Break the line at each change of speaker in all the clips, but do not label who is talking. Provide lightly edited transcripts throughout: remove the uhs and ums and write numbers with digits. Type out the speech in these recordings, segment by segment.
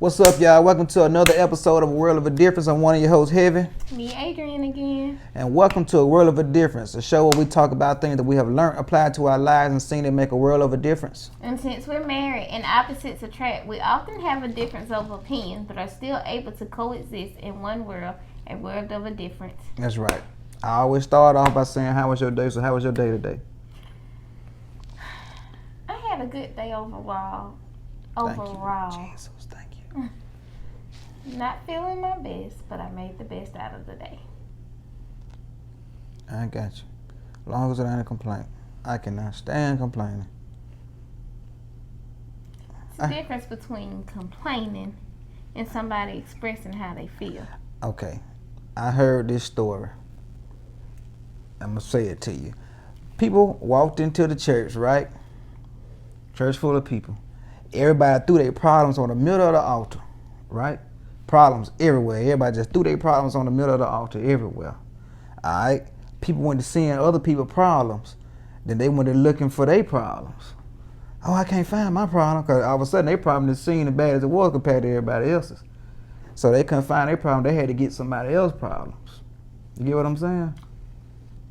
What's up, y'all? Welcome to another episode of A World of a Difference. I'm one of your hosts, Heavy.
Me, Adrian, again.
And welcome to A World of a Difference, a show where we talk about things that we have learned, applied to our lives, and seen it make a world of a difference.
And since we're married and opposites attract, we often have a difference of opinions, but are still able to coexist in one world, a world of a difference.
That's right. I always start off by saying, how was your day? So how was your day today?
I had a good day overall.
Thank you, Jesus. Thank you.
Not feeling my best, but I made the best out of the day.
I got you. As long as it ain't a complaint. I cannot stand complaining.
It's the difference between complaining and somebody expressing how they feel.
Okay. I heard this story. I'm going to say it to you. People walked into the church, right? Church full of people. Everybody threw their problems on the middle of the altar, right? Problems everywhere. Everybody just threw their problems on the middle of the altar everywhere. All right? People went to seeing other people's problems. Then they went to looking for their problems. Oh, I can't find my problem. Because all of a sudden, their problem didn't seem as bad as it was compared to everybody else's. So they couldn't find their problem. They had to get somebody else's problems. You get what I'm saying?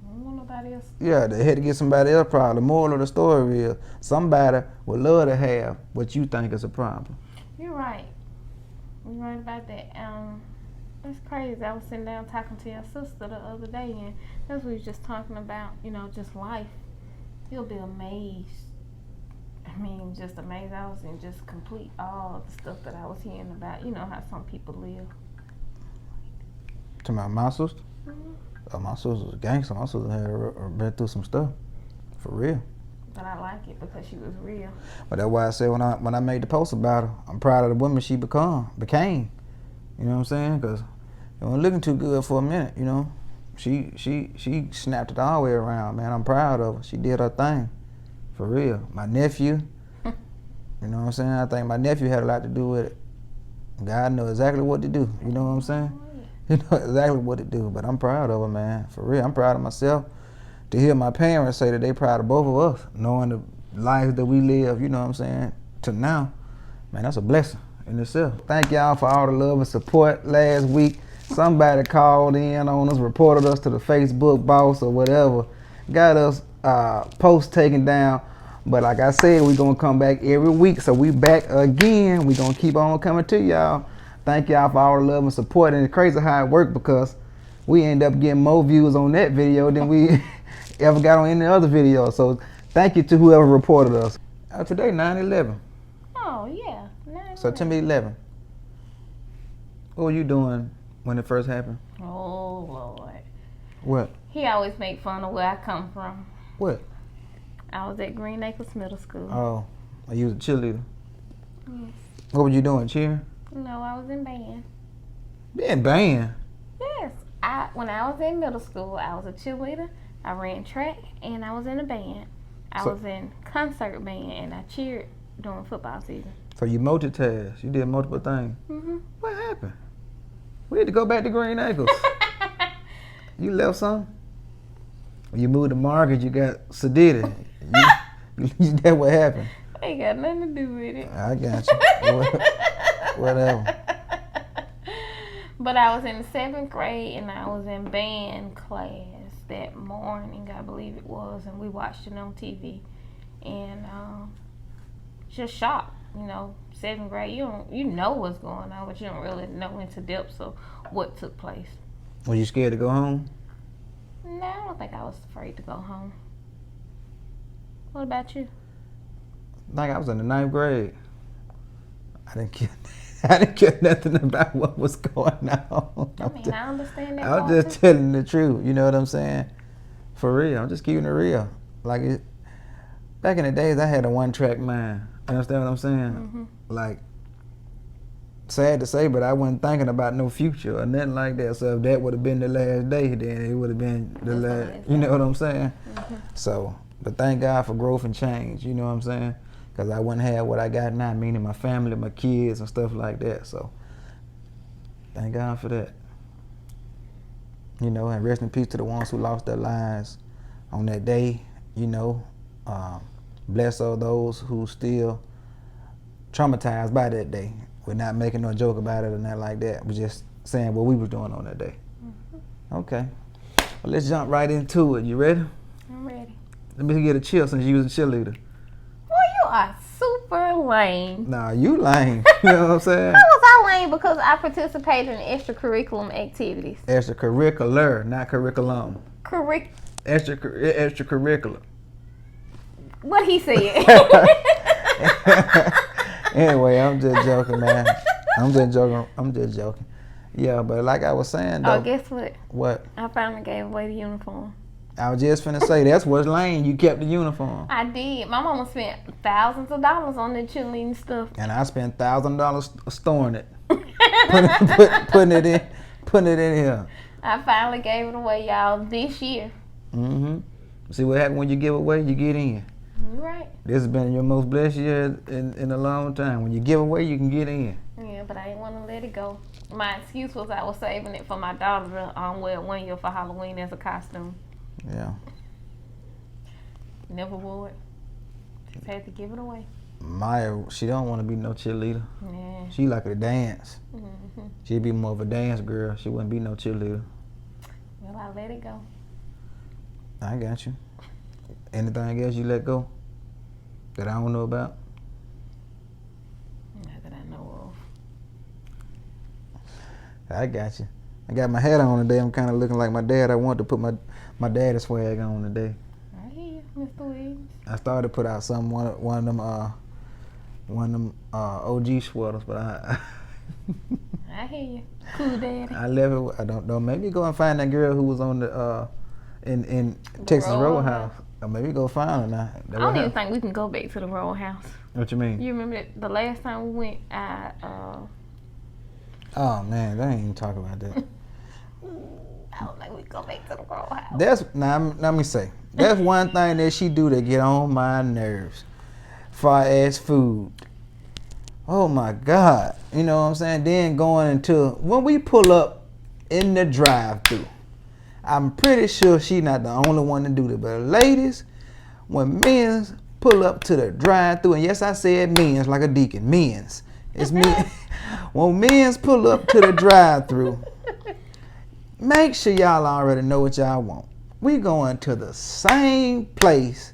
I don't want nobody else.
Yeah, they had to get somebody else's problem. The moral of the story is somebody would love to have what you think is a problem.
You're right. You're right about that. It's crazy. I was sitting down talking to your sister the other day, and that's what we was just talking about, just life. You'll be amazed. I mean, just amazed. I was in just complete awe of the stuff that I was hearing about, how some people live.
To my sister?
Mm-hmm.
My sister was a gangster. My sister had been through some stuff. For real.
But I like it because she was real.
But that's why I said when I made the post about her, I'm proud of the woman she became. You know what I'm saying? Because it wasn't looking too good for a minute, She snapped it all the way around, man. I'm proud of her. She did her thing. For real. My nephew, you know what I'm saying? I think my nephew had a lot to do with it. God knows exactly what to do. You know what I'm saying? He knows exactly what to do. But I'm proud of her, man. For real. I'm proud of myself. To hear my parents say that they proud of both of us, knowing the lives that we live, you know what I'm saying, to now, man, that's a blessing in itself. Thank y'all for all the love and support. Last week, somebody called in on us, reported us to the Facebook boss or whatever, got us posts taken down. But like I said, we're going to come back every week, so we back again. We're going to keep on coming to y'all. Thank y'all for all the love and support. And it's crazy how it worked because we end up getting more views on that video than we ever got on any other video. So thank you to whoever reported us. Today, 9/11.
Oh, yeah. 9/11.
September 11. What were you doing when it first happened?
Oh, Lord.
What?
He always make fun of where I come from.
What?
I was at Green Acres Middle School.
Oh, you was a cheerleader.
Yes.
What were you doing, cheering?
No, I was in band.
In band?
Yes. When I was in middle school, I was a cheerleader. I ran track, and I was in a band. I was in concert band, and I cheered during football season.
So you multitask. You did multiple things.
Mm-hmm.
What happened? We had to go back to Green Acres. You left some? When you moved to Market, you got sedated. That's what happened.
Ain't got nothing to do with it.
I got you. Whatever.
But I was in the 7th grade, and I was in band class that morning, I believe it was, and we watched it on TV. And just shocked, 7th grade. You know what's going on, but you don't really know into depths of what took place.
Were you scared to go home?
No, I don't think I was afraid to go home. What about you?
I think I was in the 9th grade. I didn't care nothing about what was going on.
I understand that.
I was just telling the truth. You know what I'm saying? For real. I'm just keeping it real. Back in the days, I had a one-track mind. You understand what I'm saying? Mm-hmm. Sad to say, but I wasn't thinking about no future or nothing like that. So if that would have been the last day, then it would have been the last. You know what I'm saying? Mm-hmm. So, but thank God for growth and change. You know what I'm saying? Because I wouldn't have what I got now, meaning my family, my kids, and stuff like that. So, thank God for that. And rest in peace to the ones who lost their lives on that day. Bless all those who still traumatized by that day. We're not making no joke about it or nothing like that. We're just saying what we was doing on that day. Okay. Well, let's jump right into it. You ready?
I'm ready.
Let me get a chill since you was a cheerleader.
Boy, you are super lame.
Nah, you lame. You know what I'm saying?
How was I lame? Because I participated in extracurriculum activities.
Extracurricular, not curriculum. Extracurricular.
What he said.
Anyway, I'm just joking, man. I'm just joking. Yeah, but like I was saying, though.
Oh, guess what?
What?
I finally gave away the uniform.
I was just finna say, that's what's lame. You kept the uniform.
I did. My mama spent thousands of dollars on the cheerleading stuff.
And I spent $1,000 storing it. putting it in here.
I finally gave it away, y'all, this year.
Mm-hmm. See what happens when you give away, you get in.
You're right.
This has been your most blessed year in a long time. When you give away, you can get in.
Yeah, but I didn't want to let it go. My excuse was I was saving it for my daughter to wear 1 year for Halloween as a costume.
Yeah.
Never wore it. Just had to give it away.
Maya, she don't want to be no cheerleader.
Yeah.
She like to dance.
Mm-hmm.
She'd be more of a dance girl. She wouldn't be no cheerleader.
Well, I let it go.
I got you. Anything else you let go that I don't know about?
Not that I know of.
I got you. I got my hat on today. I'm kind of looking like my dad. I wanted to put my daddy swag on today.
I hear you, Mr. Williams.
I started to put out one of them OG sweaters, but
I hear you. Cool daddy.
I left it. I don't. Maybe go and find that girl who was on the in Texas Roadhouse. Or maybe go find her now.
I don't even think we can go back to the Roadhouse.
What you mean?
You remember the last time we went?
Oh man, they ain't even talk about that.
I don't think we can go back to the Roadhouse.
Let me say. That's one thing that she do to get on my nerves. Far as food. Oh my God. You know what I'm saying? Then going into when we pull up in the drive-thru. I'm pretty sure she not the only one to do that. But ladies, when men's pull up to the drive-thru, and yes, I said men's like a deacon. Men's. It's me. When men's pull up to the drive-thru, make sure y'all already know what y'all want. We going to the same place.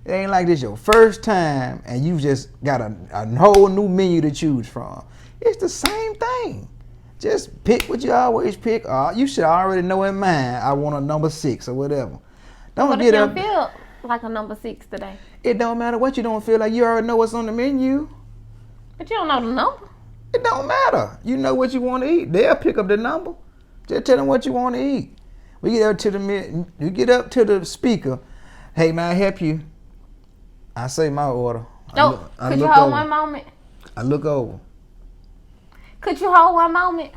It ain't like this your first time and you just got a whole new menu to choose from. It's the same thing. Just pick what you always pick. You should already know in mind, I want a number 6 or whatever.
What if you don't feel like a number 6 today?
It don't matter what you don't feel like. You already know what's on the menu.
But you don't know the number.
It don't matter. You know what you want to eat. They'll pick up the number. Just tell them what you want to eat. We get up to the speaker. Hey, may I help you? I say my order.
Could you hold one moment?
I look over.
Could you hold one moment?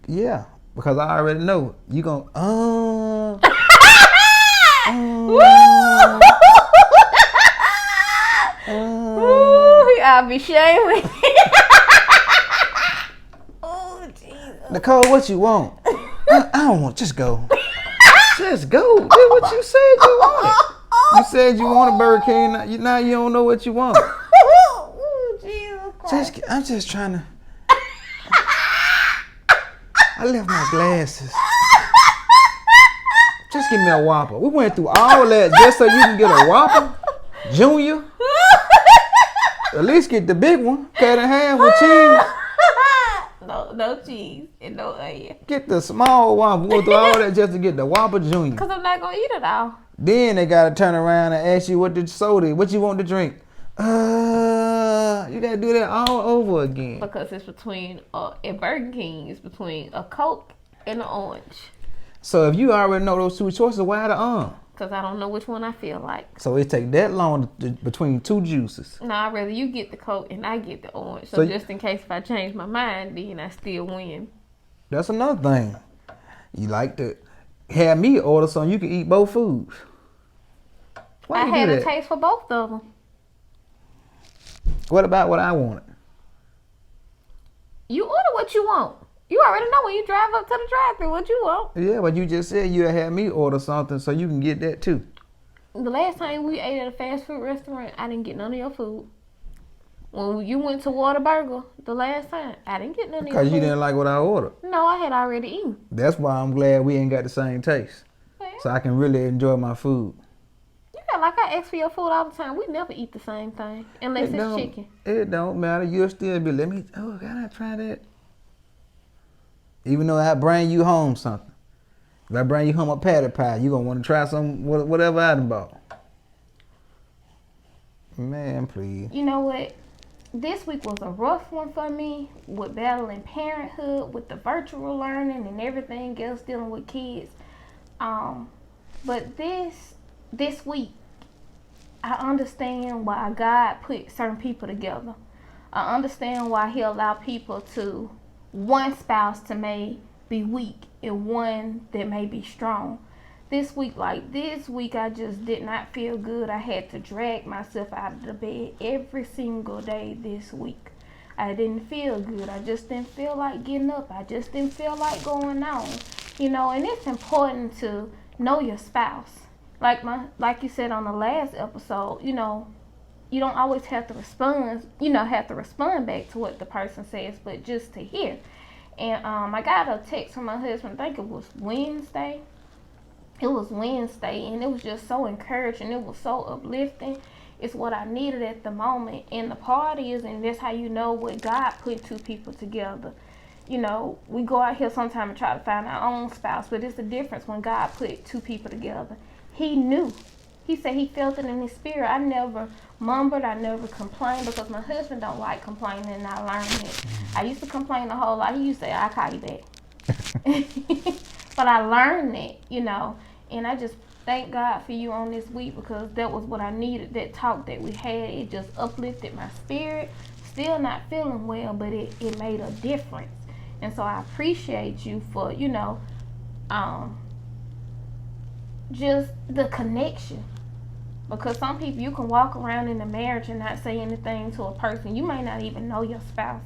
Yeah, because I already know you gonna.
I'll be shaming. Oh, Jesus.
Nicole, what you want? I don't want. Just go. Just go. Did what you said you wanted. You said you wanted Burger King. Now you don't know what you want.
Oh, Jesus Christ.
I'm just trying to. I left my glasses. Just give me a Whopper. We went through all that just so you can get a Whopper, Junior. At least get the big one, cut in half with cheese.
No cheese and no onion.
Get the small Whopper. We went through all that just to get the Whopper Junior.
Because I'm not going to eat it all.
Then they got to turn around and ask you what you want to drink. You got to do that all over again.
Because it's between, at Burger King, it's between a Coke and an orange.
So if you already know those two choices, why the
Because I don't know which one I feel like.
So it take that long between two juices.
No, I'd rather you get the Coke and I get the orange. So just in case if I change my mind, then I still win.
That's another thing. You like to have me order something you can eat both foods. Why
I had a taste for both of them.
What about what I wanted?
You order what you want. You already know when you drive up to the drive-thru what you want.
Yeah, but you just said you had me order something so you can get that too.
The last time we ate at a fast food restaurant, I didn't get none of your food. When you went to Whataburger the last time, I didn't get none of your
Because you
food.
didn't like what I ordered.
No, I had already eaten.
That's why I'm glad we ain't got the same taste.
Well,
So I can really enjoy my food.
yeah, like I ask for your food all the time. We never eat the same thing unless it's chicken.
It don't matter. You'll still be, can I try that? Even though I bring you home something. If I bring you home a patty pie, you going to want to try some, whatever I done bought. Man, please.
You know what? This week was a rough one for me with battling parenthood, with the virtual learning and everything else dealing with kids. But this week, I understand why God put certain people together. I understand why He allowed people to, one spouse to may be weak and one that may be strong. This week, I just did not feel good. I had to drag myself out of the bed every single day this week. I didn't feel good. I just didn't feel like getting up. I just didn't feel like going on. And it's important to know your spouse. Like you said on the last episode, you don't always have to respond back to what the person says, but just to hear. And I got a text from my husband, I think it was Wednesday. It was Wednesday, and it was just so encouraging. It was so uplifting. It's what I needed at the moment. And the part is, and that's how you know what God put two people together. We go out here sometimes and try to find our own spouse, but it's the difference when God put two people together. He knew. He said He felt it in His spirit. I never mumbled. I never complained because my husband don't like complaining, and I learned it. I used to complain a whole lot. He used to say, I'll call you back. But I learned it, and I just thank God for you on this week because that was what I needed. That talk that we had, it just uplifted my spirit. Still not feeling well, but it made a difference. And so I appreciate you for, just the connection. Because some people, you can walk around in a marriage and not say anything to a person. You may not even know your spouse.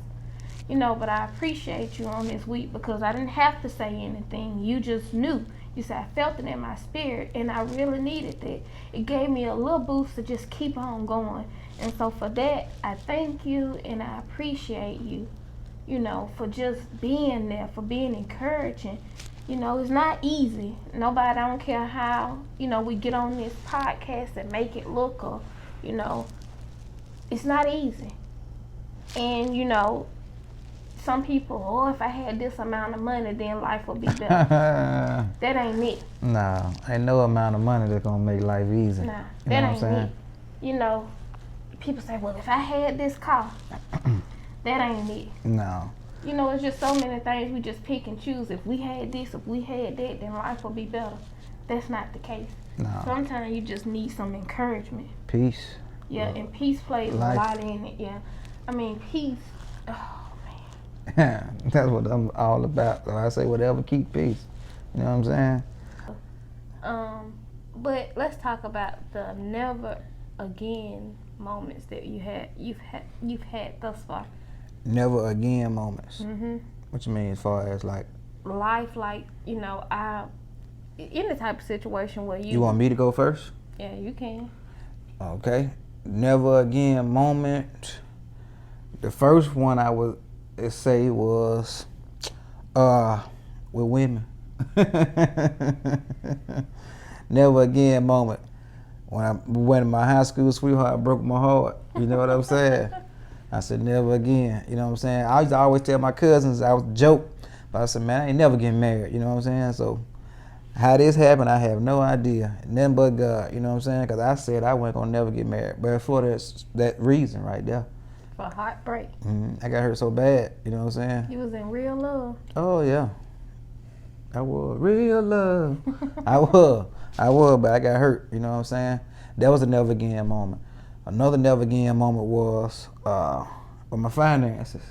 But I appreciate you on this week because I didn't have to say anything. You just knew. You said, I felt it in my spirit, and I really needed that. It gave me a little boost to just keep on going. And so for that, I thank you, and I appreciate you, for just being there, for being encouraging. It's not easy. Nobody, I don't care how, we get on this podcast and make it look or, it's not easy. And, some people, if I had this amount of money, then life would be better. That ain't it.
Nah, ain't no amount of money that's going to make life easy.
Nah, that ain't it. People say, well, if I had this car, that ain't it.
No.
It's just so many things we just pick and choose. If we had this, if we had that, then life would be better. That's not the case.
No.
Sometimes you just need some encouragement.
Peace.
Yeah, and peace plays a lot in it. Yeah. I mean, peace. Oh, man.
That's what I'm all about. So I say whatever, keep peace. You know what I'm saying?
But let's talk about the never again moments that you've had thus far.
Never again moments.
Mm-hmm.
What you mean as far as like
life, like any type of situation where
you want me to go first?
Yeah, you can.
Okay. Never again moment. The first one I would say was with women. Never again moment. When my high school sweetheart broke my heart. You know what I'm saying? I said never again. You know what I'm saying? I used to always tell my cousins I was a joke, but I said, man, I ain't never getting married. You know what I'm saying? So how this happened, I have no idea. Nothing but God. You know what I'm saying? Because I said I wasn't gonna never get married, but for that reason right there.
For heartbreak.
I got hurt so bad. You know what I'm saying?
You was in real love.
Oh yeah, I was real love. I was, but I got hurt. You know what I'm saying? That was a never again moment. Another never again moment was with my finances.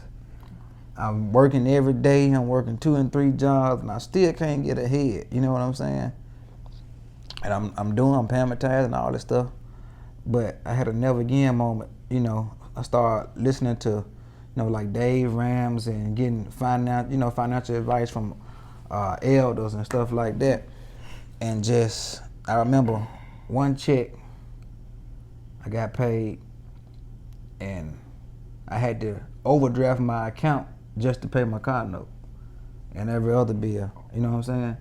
I'm working every day. I'm working 2 and 3 jobs, and I still can't get ahead. You know what I'm saying? And I'm pampered and all this stuff. But I had a never again moment. I started listening to, like Dave Ramsey and getting financial advice from elders and stuff like that. And I remember one check I got paid, and I had to overdraft my account just to pay my car note and every other bill. You know what I'm saying?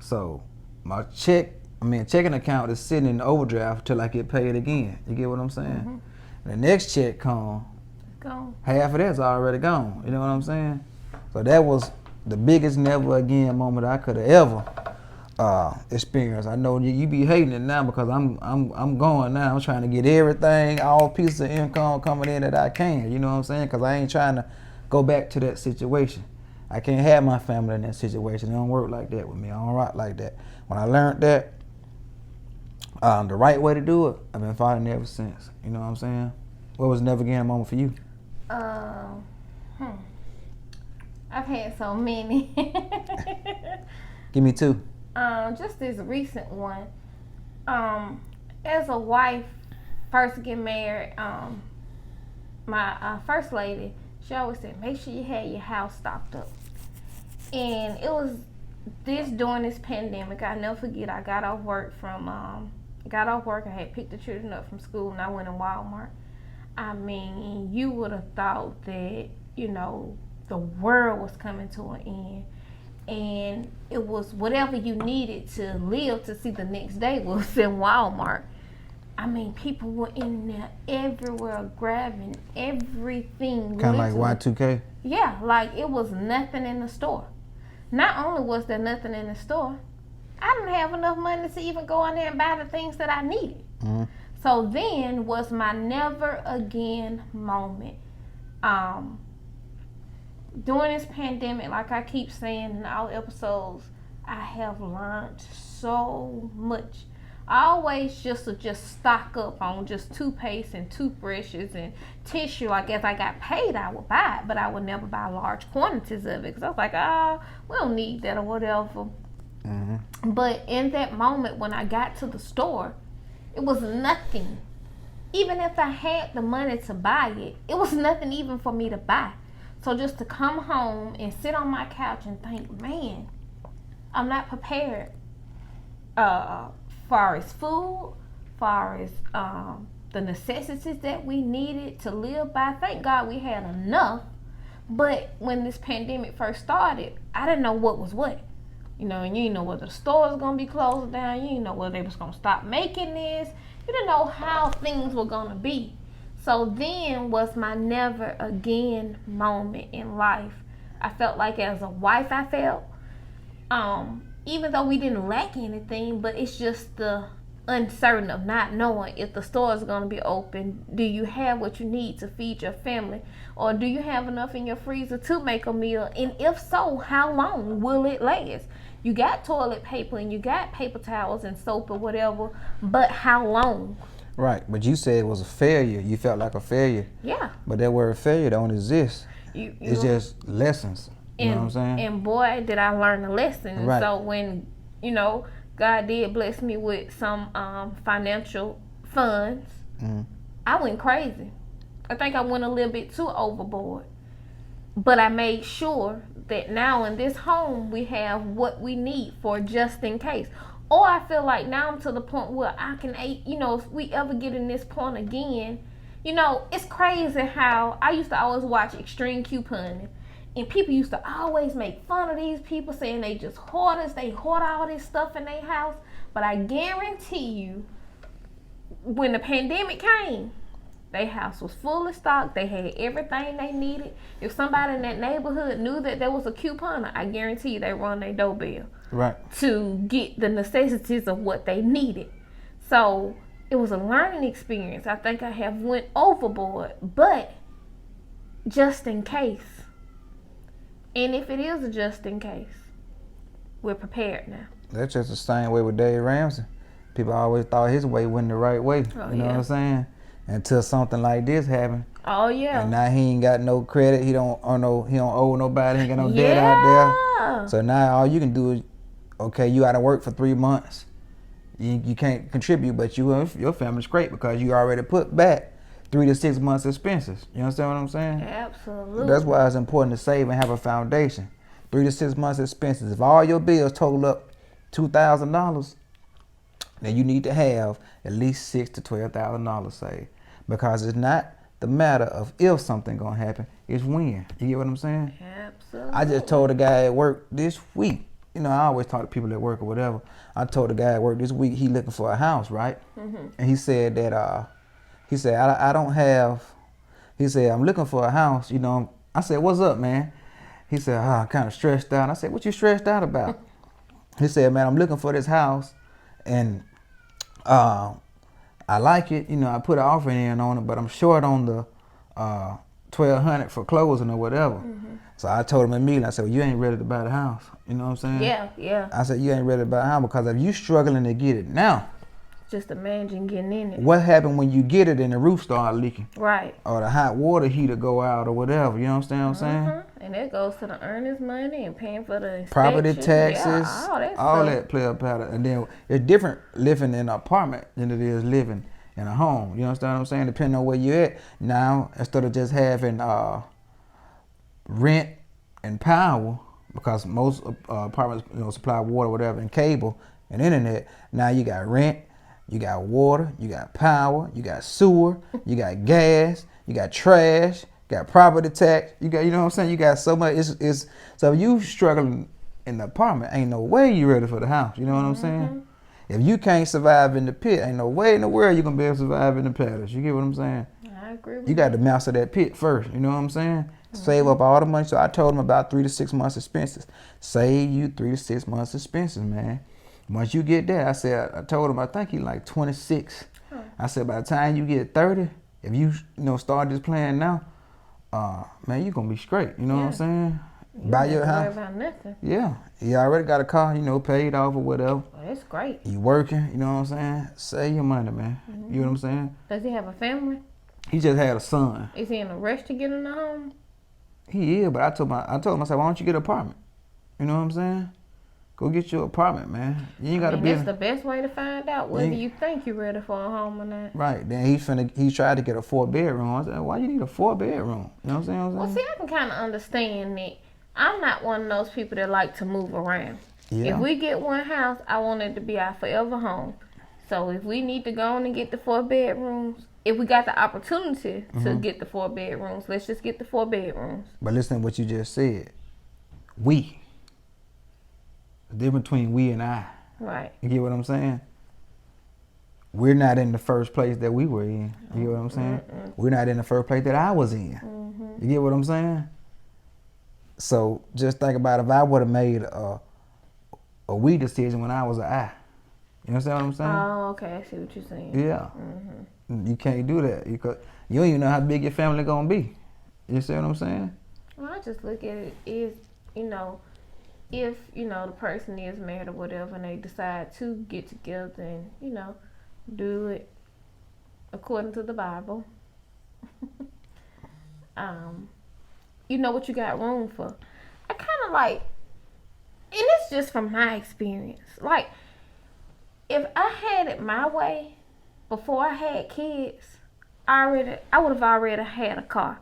So my checking account is sitting in the overdraft till I get paid again. You get what I'm saying? The next check come,
Gone.
half of that's already gone. You know what I'm saying? So that was the biggest never again moment I could have ever experienced. I know you be hating it now because I'm going now. I'm trying to get everything, all pieces of income coming in that I can. You know what I'm saying? Because I ain't trying to go back to that situation. I can't have my family in that situation. It don't work like that with me. I don't rock like that. When I learned that, the right way to do it, I've been following it ever since. You know what I'm saying? What was never again a moment for you?
I've had so many.
Give me two.
Just this recent one. As a wife, first get married, my first lady, she always said, make sure you had your house stocked up. And it was during this pandemic. I never forget. I got off work. I had picked the children up from school, and I went in Walmart. I mean, you would have thought that, the world was coming to an end. And it was whatever you needed to live to see the next day was in Walmart. I mean, people were in there everywhere grabbing everything.
Kind of like Y2K?
Yeah, like it was nothing in the store. Not only was there nothing in the store, I didn't have enough money to even go in there and buy the things that I needed. Mm-hmm. So then was my never again moment. During this pandemic, like I keep saying in all episodes, I have learned so much. I always just stock up on just toothpaste and toothbrushes and tissue. Like if I got paid, I would buy it, but I would never buy large quantities of it because I was like, we don't need that or whatever. Mm-hmm. But in that moment when I got to the store, it was nothing. Even if I had the money to buy it, it was nothing even for me to buy. So just to come home and sit on my couch and think, man, I'm not prepared far as food, far as the necessities that we needed to live by. Thank God we had enough. But when this pandemic first started, I didn't know what was what. And you didn't know whether the store was going to be closed down. You didn't know whether they was going to stop making this. You didn't know how things were going to be. So then was my never again moment in life. I felt like as a wife, even though we didn't lack anything, but it's just the uncertain of not knowing if the store is going to be open. Do you have what you need to feed your family? Or do you have enough in your freezer to make a meal? And if so, how long will it last? You got toilet paper and you got paper towels and soap or whatever, but how long?
Right, but you said it was a failure. You felt like a failure.
Yeah.
But that word failure don't exist. It's just lessons. You know what I'm saying?
And boy, did I learn a lesson.
Right.
So when, God did bless me with some financial funds, I went crazy. I think I went a little bit too overboard. But I made sure that now in this home, we have what we need for just in case. Or I feel like now I'm to the point where I can, if we ever get in this point again, it's crazy how I used to always watch extreme couponing. And people used to always make fun of these people saying they just hoarders. They hoard all this stuff in their house. But I guarantee you, when the pandemic came, their house was full of stock. They had everything they needed. If somebody in that neighborhood knew that there was a couponer, I guarantee you they run their doorbell.
Right.
To get the necessities of what they needed. So it was a learning experience. I think I have went overboard, but just in case. And if it is a just in case, we're prepared now.
That's just the same way with Dave Ramsey. People always thought his way wasn't the right way. You know what I'm saying? Until something like this happened.
Oh yeah.
And now he ain't got no credit. He don't owe nobody. He ain't got no debt out there. So now all you can do is, okay, you out of work for 3 months. You can't contribute, but your family's great because you already put back 3 to 6 months expenses. You understand what I'm saying?
Absolutely.
That's why it's important to save and have a foundation. 3 to 6 months expenses. If all your bills total up $2,000, then you need to have at least $6,000 to $12,000 saved. Because it's not the matter of if something gonna happen. It's when. You get what I'm saying?
Absolutely.
I just told a guy at work this week. You know, I always talk to people at work or whatever. I told the guy at work this week he looking for a house, right? And he said that he said I don't have. He said I'm looking for a house. You know, I said what's up, man? He said I'm kind of stressed out. I said what you stressed out about? He said, man, I'm looking for this house, and I like it. You know, I put an offer in on it, but I'm short on the $1,200 for closing or whatever. So I told him immediately. I said, well, you ain't ready to buy the house. You know what I'm saying?
Yeah, yeah.
I said, you ain't ready to buy the house because if you struggling to get it now,
just imagine getting in it.
what happened when you get it and the roof start leaking?
Right.
Or the hot water heater go out or whatever. You know what I'm saying?
And that goes to the earners' money and paying for the
property
inspection.
taxes,
Yeah,
all that play a part. And then it's different living in an apartment than it is living in a home. You understand what I'm saying? Depending on where you're at. Now, instead of just having rent and power, because most apartments, you know, supply water, whatever, and cable and internet. Now you got rent, you got water, you got power, you got sewer, you got gas, you got trash, you got property tax. You got, you know what I'm saying? You got so much. It's so if you struggling in the apartment, ain't no way you ready for the house. You know what I'm saying? If you can't survive in the pit, ain't no way in the world you gonna be able to survive in the palace. You get what I'm saying?
I agree with
you. Got to master that pit first. You know what I'm saying? Save up all the money. So I told him about 3 to 6 months expenses. Save you 3 to 6 months expenses, man. Once you get there, I told him I think he like 26. I said by the time you get 30, if you start this plan now, man, you gonna be straight. You know what I'm saying? Buy your house.
About nothing.
Yeah, you already got a car, paid off or whatever.
Oh, that's great.
You working, you know what I'm saying? Save your money, man. You know what I'm saying?
Does he have a family?
He just had a son.
Is he in a rush to get in the home?
He is, but I told him, I said, why don't you get an apartment? You know what I'm saying? Go get your apartment, man. You ain't got to be.
That's the best way to find out whether you think you're ready for a home or not.
Right. Then he tried to get a 4-bedroom. I said, why you need a 4-bedroom? You know what I'm saying?
Well, see, I can kind of understand that. I'm not one of those people that like to move around. Yeah. If we get one house, I want it to be our forever home. So if we need to go on and get the 4 bedrooms, if we got the opportunity to get the 4 bedrooms, let's just get the 4 bedrooms.
But listen to what you just said. We. The difference between we and I.
Right.
You get what I'm saying? We're not in the first place that we were in. You get what I'm saying? We're not in the first place that I was in. You get what I'm saying? So just think about if I would have made a we decision when I was an I. You understand what I'm saying?
Oh, okay. I see what you're saying.
Yeah. You can't do that because you don't even know how big your family gonna be. You see what I'm saying?
Well, I just look at it as, if, the person is married or whatever and they decide to get together and, do it according to the Bible, you know what you got room for. I kind of like, and it's just from my experience, like, if I had it my way before I had kids, I would have already had a car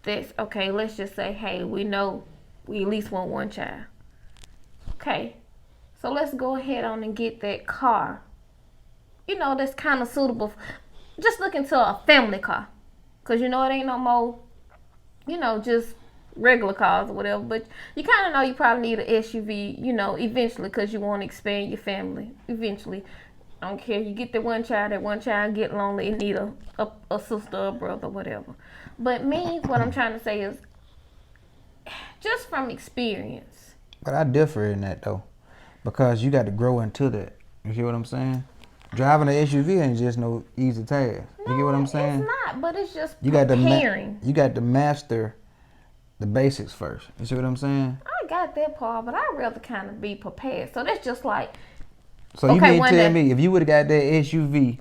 that's, okay, let's just say, hey, we know we at least want one child. Okay, so let's go ahead on and get that car, that's kind of suitable. Just look into a family car, because, it ain't no more, just regular cars or whatever, but you kind of know you probably need an SUV, eventually, because you want to expand your family eventually. I don't care, you get that one child get lonely and need a sister or brother, whatever. But me, what I'm trying to say is, just from experience.
But I differ in that though, because you got to grow into that. You see what I'm saying? Driving an SUV ain't just no easy task. You get what I'm saying?
It's not, but it's just
you
preparing.
You got to master the basics first. You see what I'm saying?
I got that part, but I'd rather kind of be prepared. So that's just like.
So you mean tell me if you would have got that SUV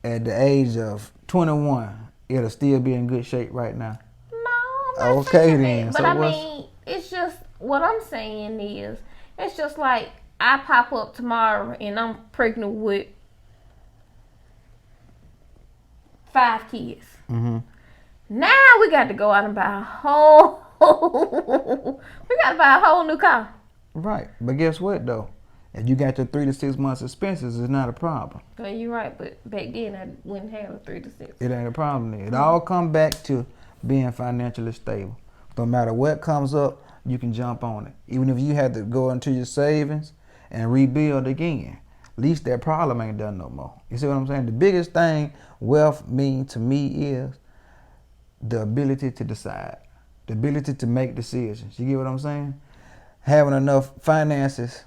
at the age of 21, it'll still be in good shape right now?
No, I'm not saying that. But I mean, it's just, what I'm saying is, it's just like I pop up tomorrow and I'm pregnant with 5 kids. Now we got to go out and buy a whole new car.
Right. But guess what though? If you got your 3 to 6 months expenses, it's not a problem.
Well, you're right, but back then I wouldn't have a 3 to 6.
It ain't a problem. It all come back to being financially stable. No matter what comes up, you can jump on it. Even if you had to go into your savings and rebuild again, at least that problem ain't done no more. You see what I'm saying? The biggest thing wealth means to me is the ability to decide, the ability to make decisions. You get what I'm saying? Having enough finances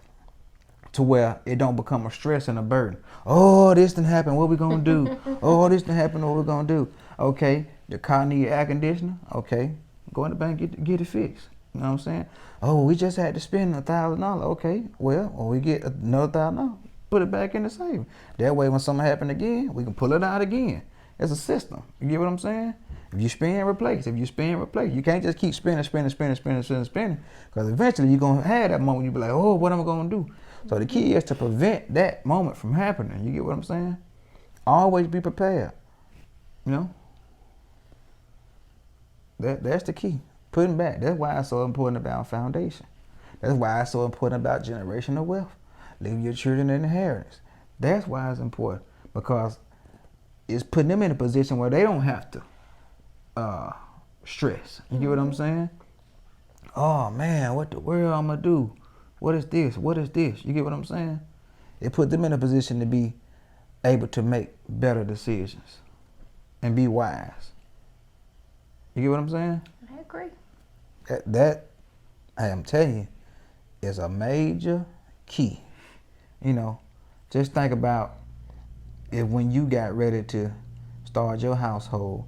to where it don't become a stress and a burden. Oh, this didn't happen, what we gonna do? Oh, this didn't happen, what we gonna do? Okay, your car need air conditioner. Okay, go in the bank, get it fixed. You know what I'm saying? Oh, we just had to spend $1,000. Okay, well, when we get another $1,000, put it back in the savings. That way, when something happen again, we can pull it out again. It's a system. You get what I'm saying? If you spend, replace. If you spend, replace. You can't just keep spending. Because eventually you're going to have that moment you be like, oh, what am I going to do? So the key is to prevent that moment from happening. You get what I'm saying? Always be prepared. You know? That's the key. Putting back. That's why it's so important about foundation. That's why it's so important about generational wealth. Leave your children an inheritance. That's why it's important. Because it's putting them in a position where they don't have to stress. You get what I'm saying? Oh man, what the world I'm gonna do? What is this? What is this? You get what I'm saying? It put them in a position to be able to make better decisions and be wise. You get what I'm saying?
I agree.
That I am telling you is a major key. You know, just think about if when you got ready to start your household,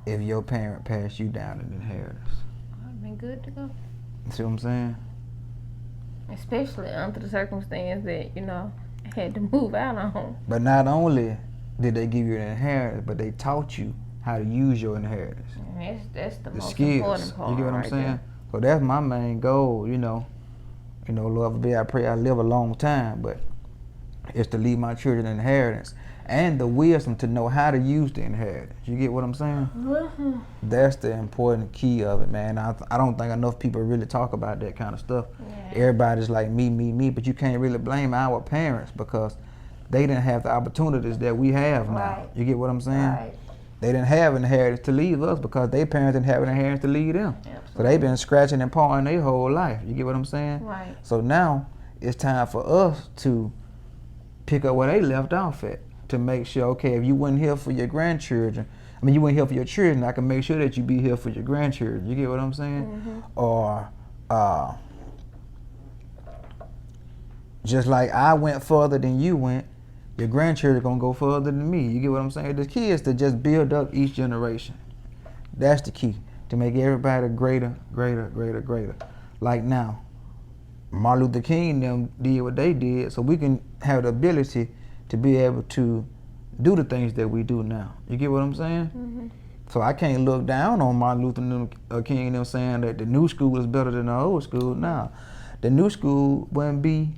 if your parent passed you down an inheritance.
I've been good to go.
See what I'm saying?
Especially under the circumstance that, you know, I had to move out on.
But not only did they give you an inheritance, but they taught you how to use your inheritance.
That's the most
skills.
important part.
You get what I'm
right
saying?
there.
So that's my main goal, you know. You know, Lord forbid, I pray I live a long time, but it's to leave my children an inheritance and the wisdom to know how to use the inheritance. You get what I'm saying?
Mm-hmm.
That's the important key of it, man. I don't think enough people really talk about that kind of stuff.
Yeah.
Everybody's like me, but you can't really blame our parents because they didn't have the opportunities that we have now.
Right.
You get what I'm saying?
Right.
They didn't have an inheritance to leave us because their parents didn't have an inheritance to leave them.
Absolutely.
So they've been scratching and pawing their whole life. You get what I'm saying?
Right.
So now it's time for us to pick up where they left off at, to make sure, okay, if you weren't here for your grandchildren, you weren't here for your children, I can make sure that you be here for your grandchildren. You get what I'm saying?
Mm-hmm.
Or just like I went further than you went, your grandchildren gonna go further than me. You get what I'm saying? The key is to just build up each generation. That's the key, to make everybody greater. Like now, Martin Luther King and them did what they did, so we can have the ability to be able to do the things that we do now. You get what I'm saying?
Mm-hmm.
So I can't look down on Martin Luther King and them saying that the new school is better than the old school. Now, the new school wouldn't be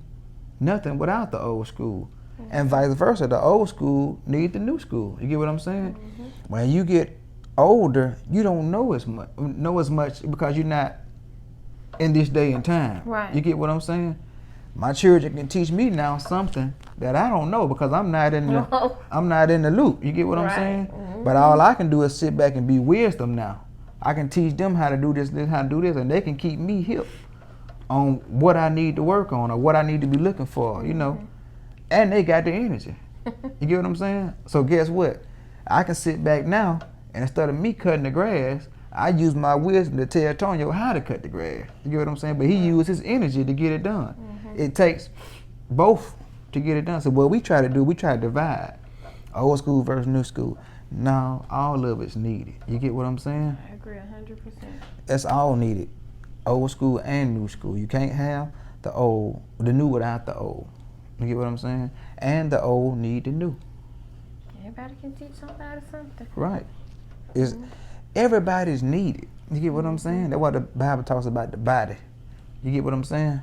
nothing without the old school. Mm-hmm. And vice versa, the old school need the new school. You get what I'm saying? Mm-hmm. When you get older, you don't know as much because you're not in this day and time.
Right.
You get what I'm saying? My children can teach me now something that I don't know because I'm not in the loop. You get what I'm saying? Mm-hmm. But all I can do is sit back and be wisdom now. I can teach them how to do this, how to do this, and they can keep me hip on what I need to work on or what I need to be looking for, you know. And they got the energy. You get what I'm saying? So guess what? I can sit back now, and instead of me cutting the grass, I use my wisdom to tell Antonio how to cut the grass. You get what I'm saying? But he used his energy to get it done. Mm-hmm. It takes both to get it done. So what we try to do, we try to divide old school versus new school. No, all of it's needed. You get what I'm saying?
I agree 100%.
It's all needed. Old school and new school. You can't have the new without the old. You get what I'm saying? And the old need the new.
Everybody can teach somebody something.
Right. Everybody's needed. You get what I'm saying? That's why the Bible talks about the body. You get what I'm saying?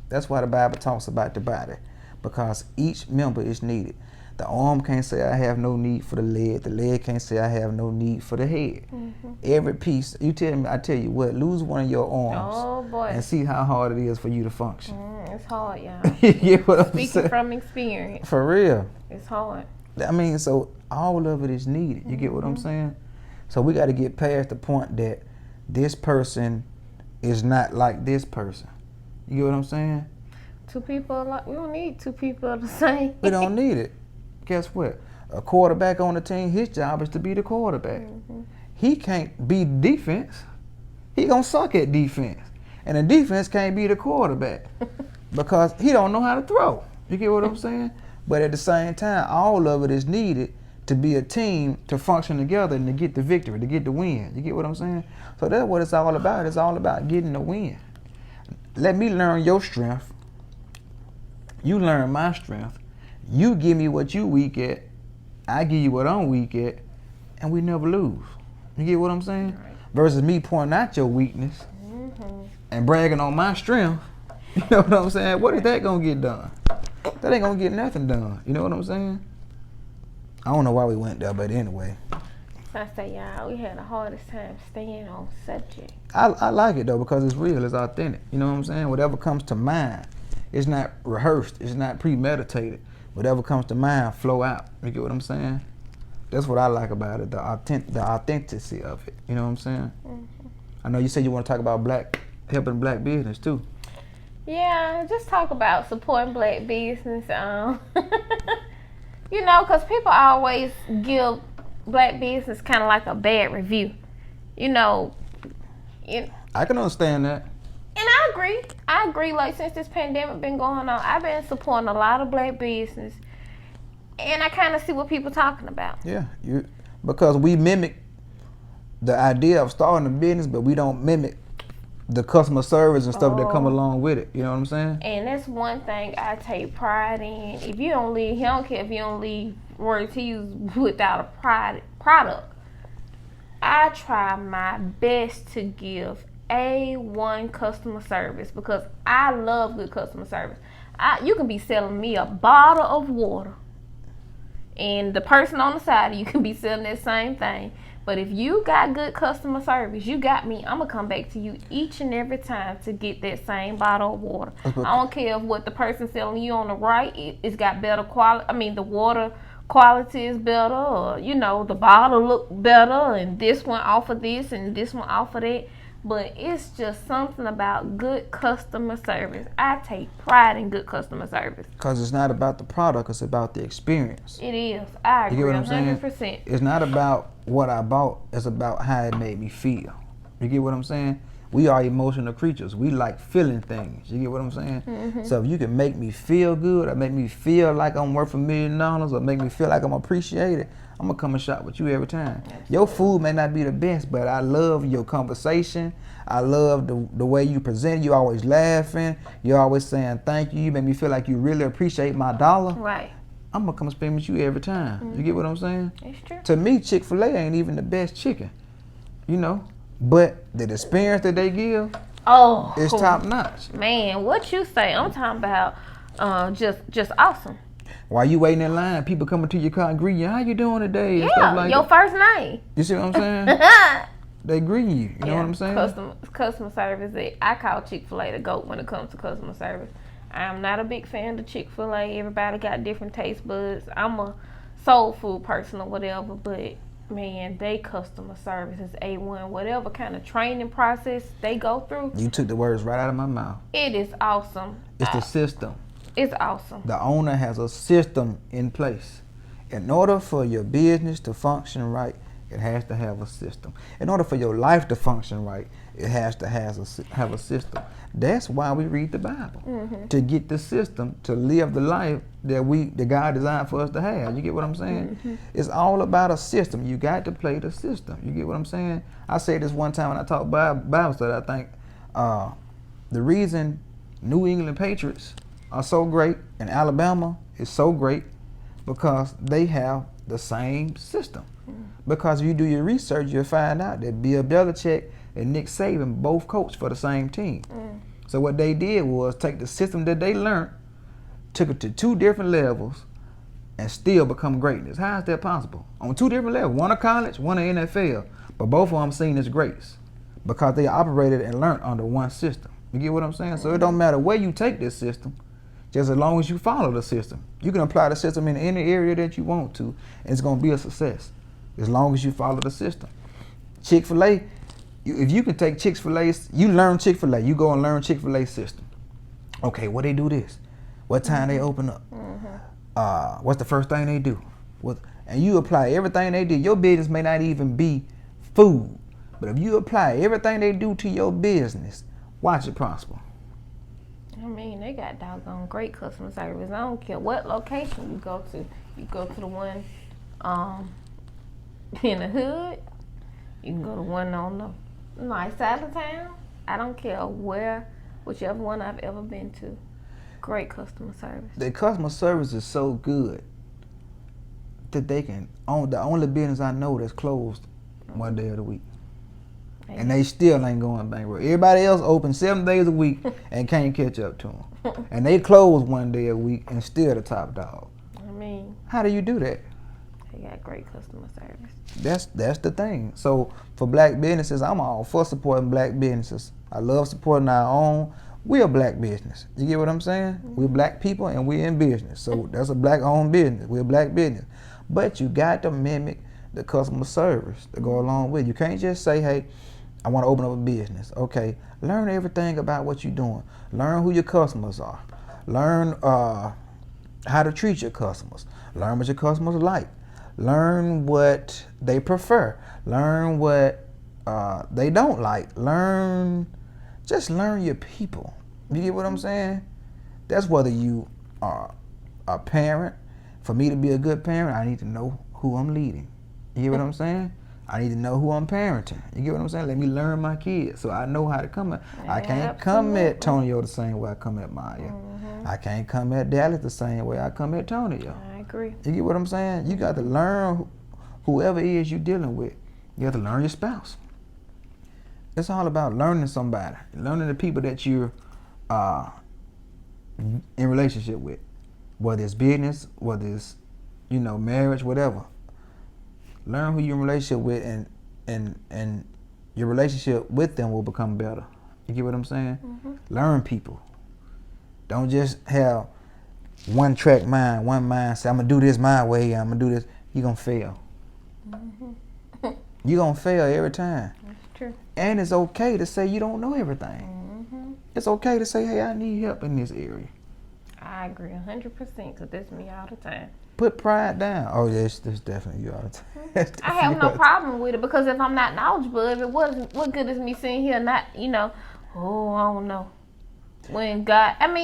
That's why the Bible talks about the body, because each member is needed. The arm can't say I have no need for the leg can't say I have no need for the head. Every piece, I tell you what, lose one of your arms
Oh boy.
and see how hard it is for you to function.
It's hard, y'all.
You get what I'm
Speaking
saying?
from experience.
For real.
It's hard.
I mean, so all of it is needed. You get what I'm saying? So we got to get past the point that this person is not like this person. You get what I'm saying?
Two people we don't need two people the same.
We don't need it. Guess what? A quarterback on the team, his job is to be the quarterback. He can't be defense. He gonna suck at defense. And the defense can't be the quarterback because he don't know how to throw. You get what I'm saying? But at the same time, all of it is needed to be a team to function together and to get the victory, to get the win. You get what I'm saying? So that's what it's all about. It's all about getting the win. Let me learn your strength. You learn my strength. You give me what you weak at. I give you what I'm weak at. And we never lose. You get what I'm saying?
Right.
Versus me pointing out your weakness and bragging on my strength. You know what I'm saying? What is that going to get done? That ain't going to get nothing done. You know what I'm saying? I don't know why we went there, but anyway.
I say, y'all, we had the hardest time staying on subject.
I like it, though, because it's real. It's authentic. You know what I'm saying? Whatever comes to mind, it's not rehearsed. It's not premeditated. Whatever comes to mind, flow out. You get what I'm saying? That's what I like about it, the authenticity of it. You know what I'm saying? I know you said you want to talk about helping black business, too.
Yeah, just talk about supporting black business. You know, because people always give black business kind of like a bad review. You know.
I can understand that.
And I agree. Like, since this pandemic been going on, I've been supporting a lot of black business. And I kind of see what people talking about.
Yeah, because we mimic the idea of starting a business, but we don't mimic the customer service and stuff that come along with it. You know what I'm saying?
And that's one thing I take pride in. If you don't leave, he don't care if you don't leave royalties without a product. I try my best to give A1 customer service because I love good customer service. You can be selling me a bottle of water, and the person on the side of you can be selling that same thing. But if you got good customer service, you got me. I'm going to come back to you each and every time to get that same bottle of water. I don't care if what the person selling you on the right, it's got better quality. I mean, the water quality is better, or, you know, the bottle look better, and this one offer this and this one offer that. But it's just something about good customer service. I take pride in good customer service.
Because it's not about the product, it's about the experience.
It is. I agree 100%.
It's not about what I bought, it's about how it made me feel. You get what I'm saying? We are emotional creatures. We like feeling things. You get what I'm saying? So if you can make me feel good, or make me feel like I'm worth $1 million, or make me feel like I'm appreciated, I'm gonna come and shop with you every time. Your food may not be the best, but I love your conversation. I love the way you present. You always laughing. You're always saying thank you. You make me feel like you really appreciate my dollar.
Right.
I'm gonna come spend with you every time. You get what I'm saying?
It's true.
To me, Chick-fil-A ain't even the best chicken, you know. But the experience that they give, is top notch.
Man, what you say? I'm talking about just awesome.
While you waiting in line, people coming to your car and greet you. How you doing today? And
Yeah,
stuff like
your
that.
first name.
You see what I'm saying? They greet you. You know what I'm saying?
Customer service. I call Chick-fil-A the GOAT when it comes to customer service. I'm not a big fan of Chick-fil-A. Everybody got different taste buds. I'm a soul food person or whatever, but man, they customer service is A1. Whatever kind of training process they go through.
You took the words right out of my mouth.
It is awesome.
It's the system.
It's awesome.
The owner has a system in place. In order for your business to function right, it has to have a system. In order for your life to function right, it has to have a system. That's why we read the Bible, to get the system to live the life that God designed for us to have. You get what I'm saying? It's all about a system. You got to play the system. You get what I'm saying? I said this one time when I taught Bible study. I think the reason New England Patriots are so great and Alabama is so great because they have the same system. Because if you do your research, you'll find out that Bill Belichick and Nick Saban both coach for the same team. So what they did was take the system that they learned, took it to 2 different levels, and still become greatness? How is that possible? On two different levels, one a college, one a NFL, but both of them seen as greats because they operated and learned under one system. You get what I'm saying? So it don't matter where you take this system, just as long as you follow the system. You can apply the system in any area that you want to, and it's gonna be a success as long as you follow the system. Chick-fil-A, if you can take Chick-fil-A, you learn Chick-fil-A, you go and learn Chick-fil-A system. Okay, what they do this? What time they open up? What's the first thing they do? And you apply everything they do. Your business may not even be food, but if you apply everything they do to your business, watch it prosper.
I mean, they got doggone great customer service. I don't care what location you go to. You go to the one in the hood. You can go to one on the nice side of town. I don't care whichever one I've ever been to. Great customer service.
The customer service is so good that they can own the only business I know that's closed one day of the week. And they still ain't going bankrupt. Everybody else open 7 days a week and can't catch up to them. And they close 1 day a week and still the top dog.
I mean,
how do you do that?
They got great customer service.
That's the thing. So for black businesses, I'm all for supporting black businesses. I love supporting our own. We're a black business. You get what I'm saying? We're black people and we're in business. So that's a black-owned business. We're a black business. But you got to mimic the customer service to go along with it. You can't just say, hey, I want to open up a business. Okay, learn everything about what you're doing. Learn who your customers are. Learn how to treat your customers. Learn what your customers like. Learn what they prefer. Learn what they don't like. Just learn your people. You get what I'm saying? That's whether you are a parent. For me to be a good parent, I need to know who I'm leading. You get what I'm saying? I need to know who I'm parenting. You get what I'm saying? Let me learn my kids so I know how to come at. I can't come at Tonio the same way I come at Maya. I can't come at Dallas the same way I come at Tonio.
I agree.
You get what I'm saying? You got to learn whoever it is you're dealing with. You have to learn your spouse. It's all about learning somebody, learning the people that you're in relationship with, whether it's business, whether it's marriage, whatever. Learn who you're in relationship with, and your relationship with them will become better. You get what I'm saying? Learn people. Don't just have one track mind, one mind. Say I'm gonna do this my way. I'm gonna do this. You're gonna fail. You're gonna fail every time.
That's true.
And it's okay to say you don't know everything. It's okay to say, hey, I need help in this area.
I agree 100% because that's me all the time.
Put pride down. Oh, yes, that's definitely you all the time.
I have no problem with it because if I'm not knowledgeable of it, what good is me sitting here not, I don't know. When God, and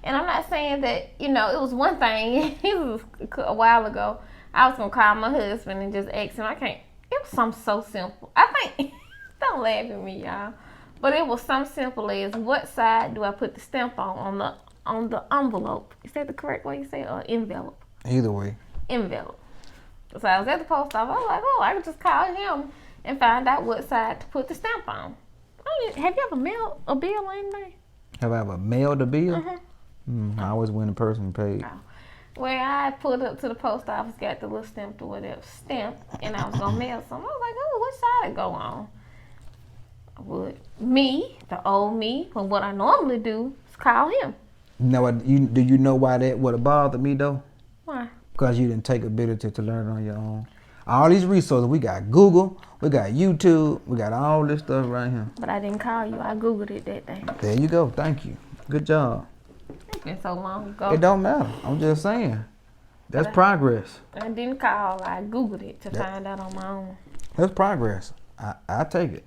I'm not saying that, it was one thing, it was a while ago, I was going to call my husband and just ask him, it was something so simple. I think, don't laugh at me, y'all, but it was something simple as what side do I put the stamp on the envelope? Is that the correct way you say it, or envelope?
Either way.
Envelope. So I was at the post office. I was like, I could just call him and find out what side to put the stamp on. Have you ever mailed a bill or anything?
Have I ever mailed a bill? I always win the person paid.
Oh. Well, I pulled up to the post office, got the little stamp or whatever stamp, and I was going to mail something. I was like, what side it go on? The old me, but what I normally do is call him.
Do you know why that would have bothered me, though?
Why?
Because you didn't take ability to learn on your own. All these resources, we got Google, we got YouTube, we got all this stuff right here.
But I didn't call you. I Googled it that day.
There you go. Thank you. Good job.
It's been so long ago.
It don't matter. I'm just saying. That's progress.
I didn't call. I Googled it to find out on my own.
That's progress. I take it.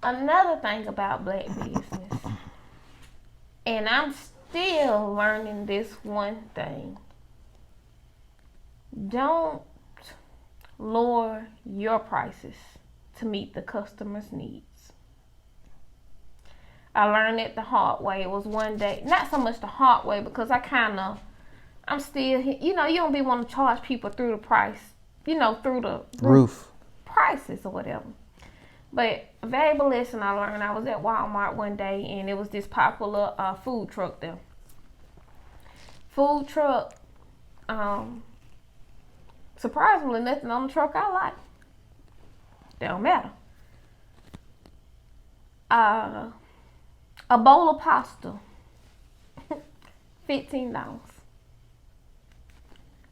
Another thing about black business, and I'm still learning this one thing. Don't lower your prices to meet the customer's needs. I learned it the hard way. It was one day, not so much the hard way because I'm still, you don't be wanting to charge people through the price, through the roof prices or whatever. But a valuable lesson I learned, I was at Walmart one day and it was this popular food truck there. Food truck Surprisingly, nothing on the truck I like. Don't matter. A bowl of pasta, $15.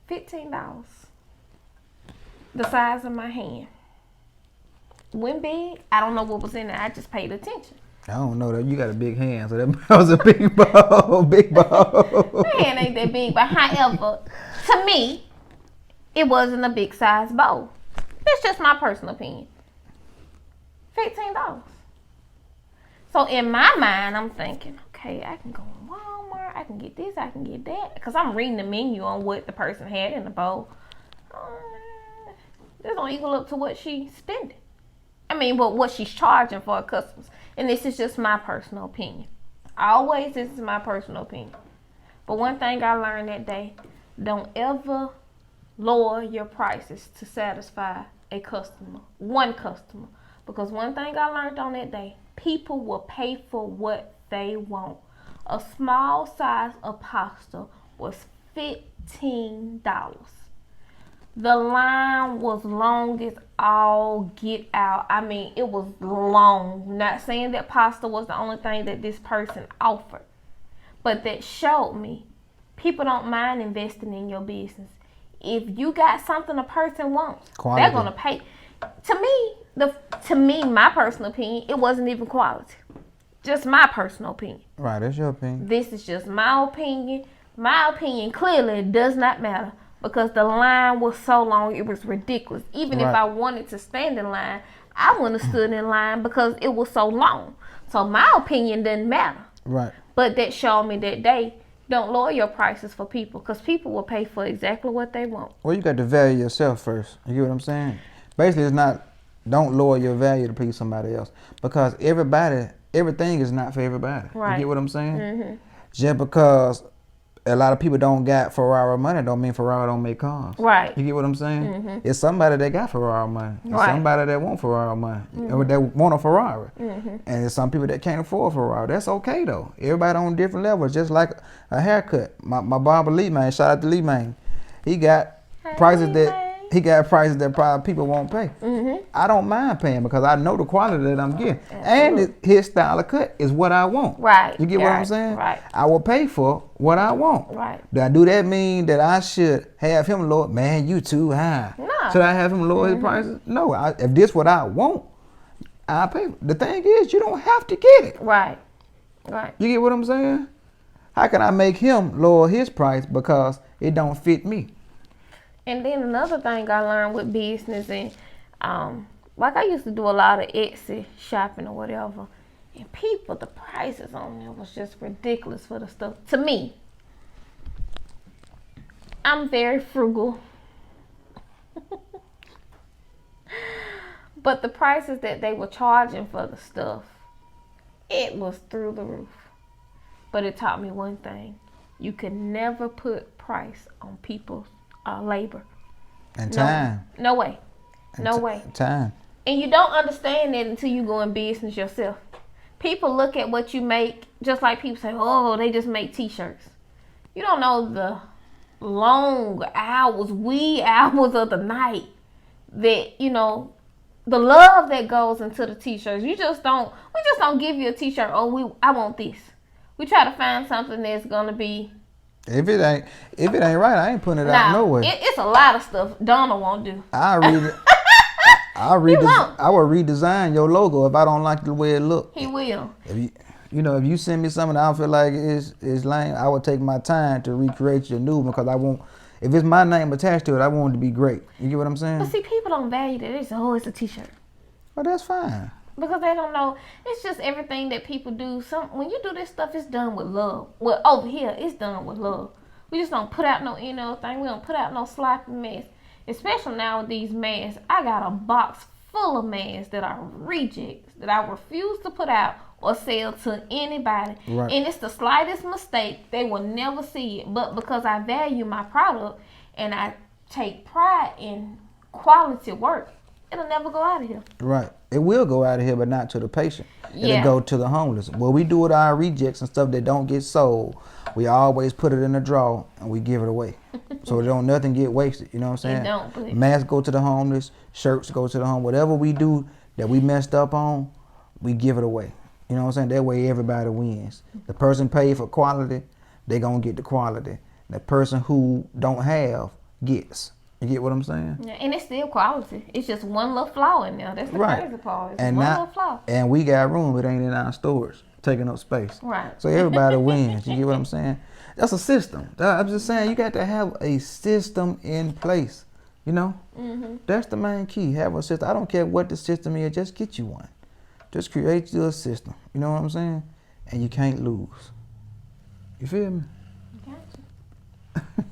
$15. The size of my hand. When big, I don't know what was in it. I just paid attention.
I don't know that you got a big hand, so that was a big bowl. Big bowl.
My hand ain't that big, but however, to me, it wasn't a big size bowl. That's just my personal opinion. $15. So in my mind, I'm thinking, okay, I can go to Walmart, I can get this, I can get that, because I'm reading the menu on what the person had in the bowl. This don't equal up to what she's spending. I mean, what she's charging for her customers. And this is just my personal opinion. Always, this is my personal opinion. But one thing I learned that day, don't ever lower your prices to satisfy a customer, one customer. Because one thing I learned on that day, people will pay for what they want. A small size of pasta was $15. The line was long as all get out. I mean, it was long. Not saying that pasta was the only thing that this person offered, but that showed me people don't mind investing in your business. If you got something a person wants, quality. They're gonna pay. To me, my personal opinion, it wasn't even quality. Just my personal opinion.
Right, that's your opinion.
This is just my opinion. My opinion clearly does not matter because the line was so long, it was ridiculous. Even if I wanted to stand in line, I wouldn't have stood in line because it was so long. So my opinion doesn't matter.
Right.
But that showed me that day, don't lower your prices for people because people will pay for exactly what they want.
Well, you got to value yourself first. You get what I'm saying? Basically, it's not, don't lower your value to please somebody else because everything is not for everybody. Right. You get what I'm saying? Mm-hmm. Just because a lot of people don't got Ferrari money don't mean Ferrari don't make cars.
Right.
You get what I'm saying? Mm-hmm. It's somebody that got Ferrari money. It's somebody that want Ferrari money. Or that want a Ferrari. Mm-hmm. And there's some people that can't afford a Ferrari. That's okay though. Everybody on different levels. Just like a haircut. My barber Lee Man, shout out to Lee Man. He got prices that probably people won't pay. Mm-hmm. I don't mind paying because I know the quality that I'm getting. Absolutely. And his style of cut is what I want.
Right.
You get what I'm saying?
Right.
I will pay for what I want.
Right.
Do that mean that I should have him lower? Man, you too high.
No.
Should I have him lower his prices? No. If this what I want, I pay. The thing is, you don't have to get it.
Right. Right.
You get what I'm saying? How can I make him lower his price because it don't fit me?
And then another thing I learned with business and like I used to do a lot of Etsy shopping or whatever. And people, the prices on there was just ridiculous for the stuff. To me, I'm very frugal. But the prices that they were charging for the stuff, it was through the roof. But it taught me one thing. You can never put price on people's labor.
And time.
No way. No way.
Time.
And you don't understand that until you go in business yourself. People look at what you make just like people say, oh, they just make t-shirts. You don't know the long hours, wee hours of the night that, you know, the love that goes into the t-shirts. We just don't give you a t-shirt, I want this. We try to find something that's gonna be.
If it ain't right, I ain't putting it out nowhere.
It's a lot of stuff Donna won't do.
I will redesign your logo if I don't like the way it looks.
He will.
If you send me something I don't feel like is lame, I will take my time to recreate your new one because I won't. If it's my name attached to it, I want it to be great. You get what I'm saying?
But see, people don't value that. They say, it's a t-shirt.
Well, that's fine.
Because they don't know. It's just everything that people do. When you do this stuff, it's done with love. Well, over here, it's done with love. We just don't put out no thing. We don't put out no sloppy mess. Especially now with these masks. I got a box full of masks that are rejects that I refuse to put out or sell to anybody. Right. And it's the slightest mistake. They will never see it. But because I value my product and I take pride in quality work, it'll never go out of here.
Right. It will go out of here, but not to the patient.
Yeah.
It'll go to the homeless. What we do with our rejects and stuff that don't get sold, we always put it in a drawer and we give it away. So don't nothing get wasted. You know what I'm saying?
It don't, but
masks go to the homeless, shirts go to the homeless. Whatever we do that we messed up on, we give it away. You know what I'm saying? That way everybody wins. The person paid for quality, they gonna get the quality. The person who don't have gets. You get what I'm saying?
Yeah, and it's still quality. It's just one little flaw in there. That's the crazy part. It's one little flaw.
And we got room. It ain't in our storage, taking up space.
Right.
So everybody wins. You get what I'm saying? That's a system. I'm just saying you got to have a system in place. You know?
Mm-hmm.
That's the main key. Have a system. I don't care what the system is. Just get you one. Just create your system. You know what I'm saying? And you can't lose. You feel me?
Gotcha.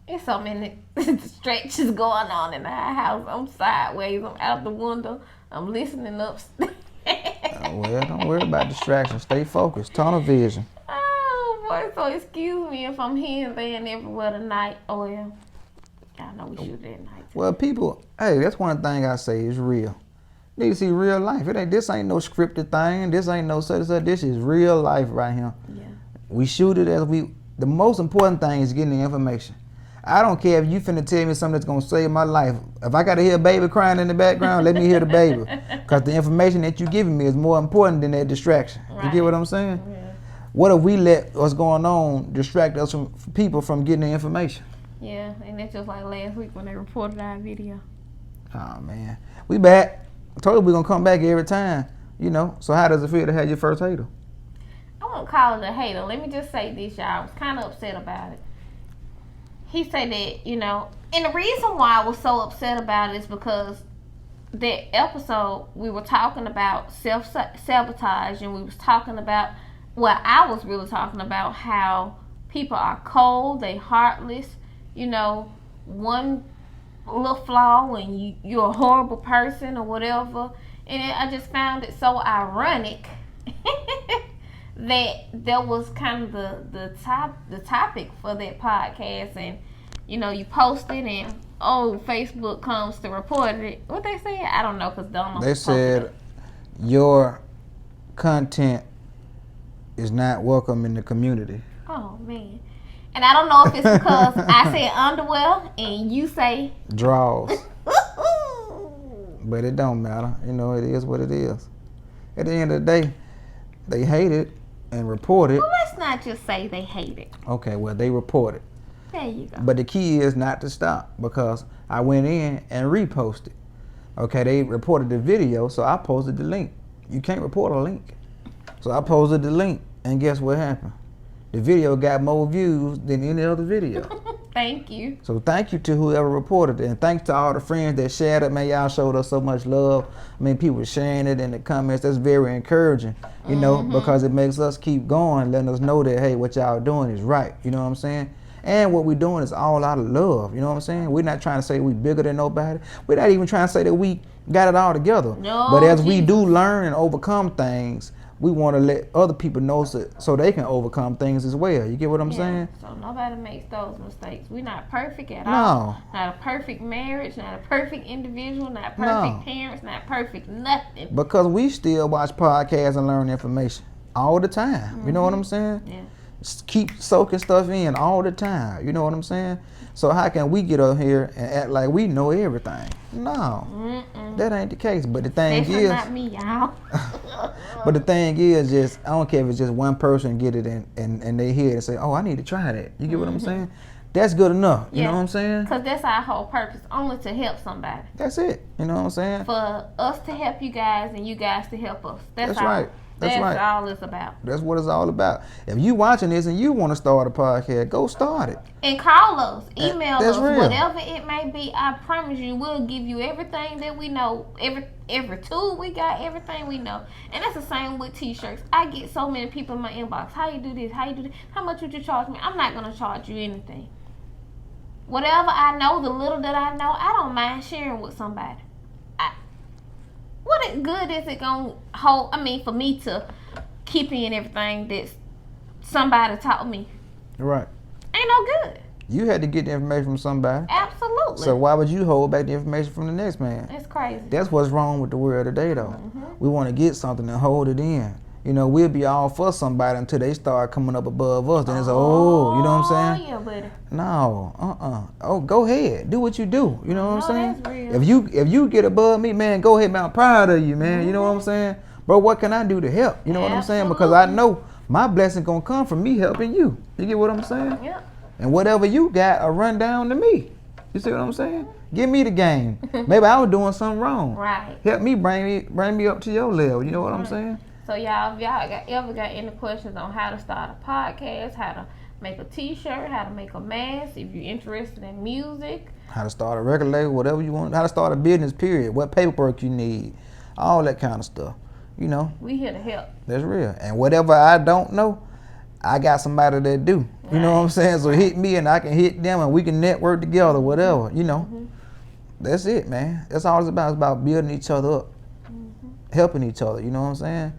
There's so many stretches going on in our house. I'm sideways. I'm out the window. I'm listening upstairs.
Well, don't worry about distractions. Stay focused. Tunnel vision.
Oh, boy. So excuse me if I'm here and there and everywhere tonight. Oh, yeah. I know we shoot at night.
Well, people, hey, that's one thing I say is real. You need to see real life. This ain't no scripted thing. This ain't no such and such. This is real life right here.
Yeah.
We shoot it as we. The most important thing is getting the information. I don't care if you finna tell me something that's gonna save my life. If I gotta hear a baby crying in the background, let me hear the baby. Because the information that you're giving me is more important than that distraction.
Right.
You get what I'm saying?
Yeah.
What if we let what's going on distract us from people from getting the information?
Yeah, and that's just like last week when they reported our video.
Oh, man. We back. I told you we're gonna come back every time. You know, so how does it feel to have your first hater?
I won't call it a hater. Let me just say this, y'all. I was kind of upset about it. He said that, you know, and the reason why I was so upset about it is because that episode we were talking about self-sabotage, and we was talking about, well, I was really talking about how people are cold, they heartless, you know, one little flaw and you're a horrible person or whatever. And I just found it so ironic that was kind of the topic for that podcast. And you know, you post it and Facebook comes to report it. What they said, I don't know, because Donald.
They said your content is not welcome in the community.
Oh man. And I don't know if it's because I said underwear and you say
draws. But it don't matter. You know, it is what it is. At the end of the day, they hate it and report it.
Well, let's not just say they hate it.
Okay, well, they report it.
There you go.
But the key is not to stop, because I went in and reposted. Okay, they reported the video, so I posted the link. You can't report a link. So I posted the link, and guess what happened? The video got more views than any other video.
Thank you.
So thank you to whoever reported it, and thanks to all the friends that shared it. Man, y'all showed us so much love. I mean, people sharing it in the comments. That's very encouraging, you know, because it makes us keep going, letting us know that, hey, what y'all doing is right. You know what I'm saying? And what we're doing is all out of love. You know what I'm saying? We're not trying to say we bigger than nobody. We're not even trying to say that we got it all together.
No,
but as we do learn and overcome things, we want to let other people know so they can overcome things as well. You get what I'm saying?
So nobody makes those mistakes. We're not perfect at
No.
all. Not a perfect marriage, not a perfect individual, not perfect parents, not perfect nothing.
Because we still watch podcasts and learn information all the time. You know what I'm saying?
Yeah.
Keep soaking stuff in all the time. You know what I'm saying? So how can we get up here and act like we know everything? No, that ain't the case. But the thing is,
not me, y'all.
but the thing is, just I don't care if it's just one person get it and they hear it and say, "Oh, I need to try that." You get what I'm saying? That's good enough. You know what I'm saying?
Because that's our whole purpose, only to help somebody.
That's it. You know what I'm saying?
For us to help you guys and you guys to help us. That's
right. That's right.
all it's about.
That's what it's all about. If you watching this and you want to start a podcast, go start it.
And call us, email
That's
us,
real.
whatever it may be. I promise you, we'll give you everything that we know. Every tool we got, everything we know. And that's the same with t-shirts. I get so many people in my inbox. How you do this? How you do this? How much would you charge me? I'm not going to charge you anything. Whatever I know, the little that I know, I don't mind sharing with somebody. What good is it going to hold, for me to keep in everything that somebody taught me?
Right.
Ain't no good.
You had to get the information from somebody.
Absolutely.
So why would you hold back the information from the next man?
That's crazy.
That's what's wrong with the world today, though. We want to get something and hold it in. You know, we'll be all for somebody until they start coming up above us. Then it's, oh, you know what I'm saying?
Yeah, buddy.
No, Oh, go ahead. Do what you do. You know what I'm saying?
That's real.
If you get above me, man, go ahead, man. I'm proud of you, man. You know what I'm saying? Bro, what can I do to help? You know what I'm saying? Because I know my blessing gonna come from me helping you. You get what I'm saying?
Yeah.
And whatever you got, a run down to me. You see what I'm saying? Give me the game. Maybe I was doing something wrong.
Right.
Help me bring me up to your level. You know what I'm saying?
So y'all, if y'all ever got any questions on how to start a podcast, how to make a t-shirt, how to make a mask, if you're interested in music,
how to start a record label, whatever you want, how to start a business, period, what paperwork you need, all that kind of stuff. You know,
we here to help.
That's real. And whatever I don't know, I got somebody that do. You know what I'm saying? So hit me and I can hit them and we can network together, whatever, you know. That's it, man. That's all it's about. It's about building each other up, helping each other, you know what I'm saying?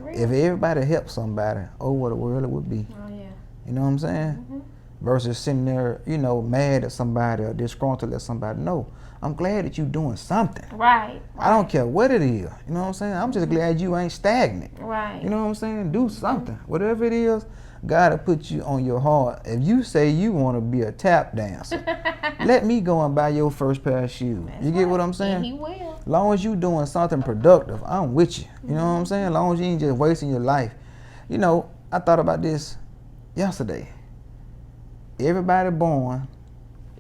If everybody helped somebody, oh, what a world it would be.
Oh, yeah.
You know what I'm saying? Versus sitting there, you know, mad at somebody or disgruntled at somebody. No, I'm glad that you're doing something.
Right.
I don't care what it is. You know what I'm saying? I'm just glad you ain't stagnant.
Right.
You know what I'm saying? Do something. Whatever it is, God will put you on your heart. If you say you want to be a tap dancer, let me go and buy your first pair of shoes. You get what I'm saying?
And he will.
Long as you doing something productive, I'm with you. You know what I'm saying? Long as you ain't just wasting your life. You know, I thought about this yesterday. Everybody born,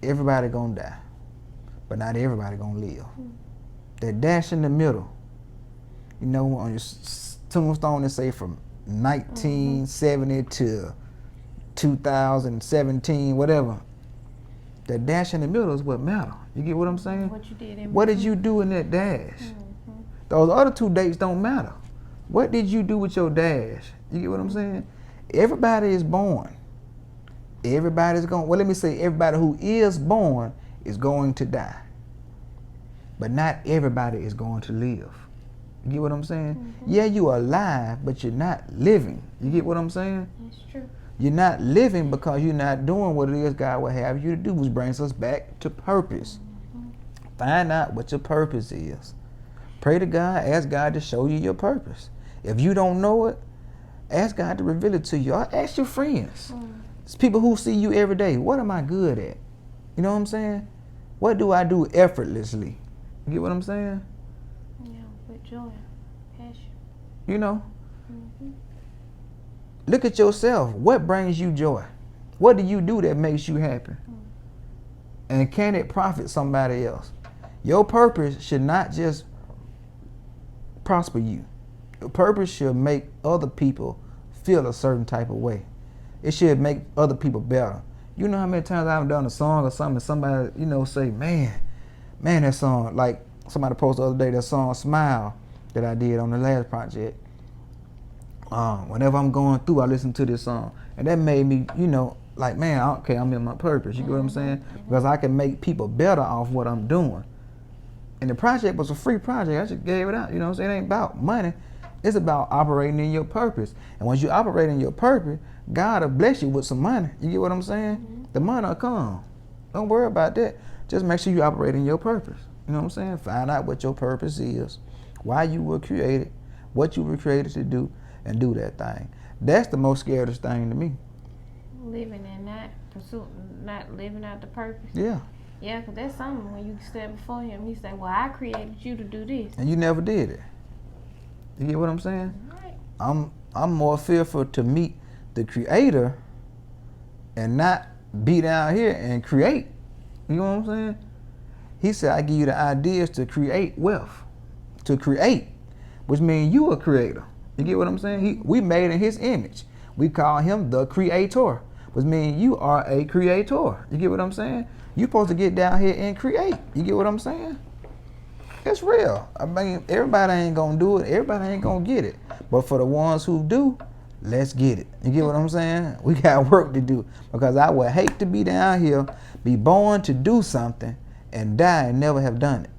everybody gonna die. But not everybody gonna live. That dash in the middle, you know, on your tombstone they say from 1970 to 2017, whatever. That dash in the middle is what matter. You get what I'm saying?
What you did in
What did you do in that dash? Those other two dates don't matter. What did you do with your dash? You get what I'm saying? Everybody is born. Everybody's going, well, let me say everybody who is born is going to die. But not everybody is going to live. You get what I'm saying? Yeah, you are alive, but you're not living. You get what I'm saying?
That's true.
You're not living because you're not doing what it is God will have you to do, which brings us back to purpose. Find out what your purpose is. Pray to God, ask God to show you your purpose. If you don't know it, ask God to reveal it to you. Or ask your friends. It's people who see you every day. What am I good at? You know what I'm saying? What do I do effortlessly? You get what I'm saying?
Yeah, with joy, passion.
You know? Look at yourself. What brings you joy? What do you do that makes you happy? And can it profit somebody else? Your purpose should not just prosper you. Your purpose should make other people feel a certain type of way. It should make other people better. You know how many times I've done a song or something and somebody, you know, say, man, that song, like somebody posted the other day, that song Smile that I did on the last project. Whenever I'm going through, I listen to this song. And that made me, you know, like, man, okay, I'm in my purpose. You get what I'm saying? Because I can make people better off what I'm doing. And the project was a free project. I just gave it out. You know what I'm saying? It ain't about money. It's about operating in your purpose. And once you operate in your purpose, God will bless you with some money. You get what I'm saying? The money will come. Don't worry about that. Just make sure you operate in your purpose. You know what I'm saying? Find out what your purpose is, why you were created, what you were created to do, and do that thing. That's the most scariest thing to me.
Living and not living out the purpose.
Yeah.
Yeah, because that's something when you stand before him, he say, well, I created you to do this.
And you never did it. You get what I'm saying?
Right.
I'm more fearful to meet the creator and not be down here and create. You know what I'm saying? He said, I give you the ideas to create wealth. To create, which means you a creator. You get what I'm saying? We made in his image. We call him the creator, which means you are a creator. You get what I'm saying? You're supposed to get down here and create. You get what I'm saying? It's real. I mean, everybody ain't gonna do it. Everybody ain't gonna get it. But for the ones who do, let's get it. You get what I'm saying? We got work to do. Because I would hate to be down here, be born to do something, and die and never have done it.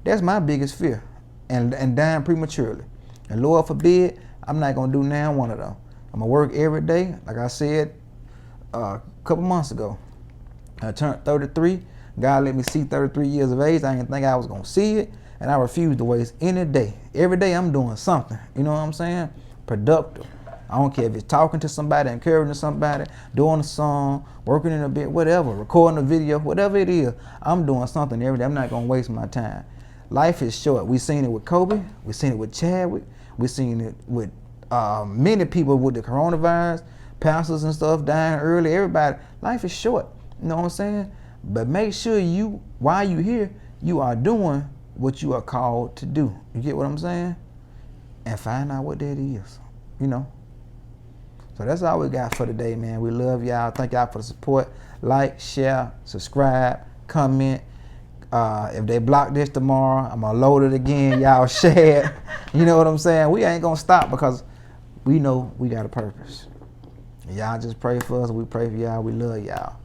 That's my biggest fear. And dying prematurely. And Lord forbid, I'm not gonna do now one of them. I'm gonna work every day, like I said a couple months ago. I turned 33. God let me see 33 years of age. I didn't think I was gonna see it. and I refuse to waste any day. Every day I'm doing something, you know what I'm saying? Productive. I don't care if it's talking to somebody, encouraging somebody, doing a song, working in a bit, whatever, recording a video, whatever it is, I'm doing something every day. I'm not gonna waste my time. Life is short. We seen it with Kobe, we seen it with Chadwick, we seen it with many people with the coronavirus, pastors and stuff dying early, everybody. Life is short, you know what I'm saying? But make sure you, while you here, you are doing what you are called to do. You get what I'm saying? And find out what that is, you know? So that's all we got for today, man. We love y'all. Thank y'all for the support. Like, share, subscribe, comment. If they block this tomorrow, I'm gonna load it again. Y'all share it. You know what I'm saying? We ain't gonna stop because we know we got a purpose. Y'all just pray for us. We pray for y'all. We love y'all.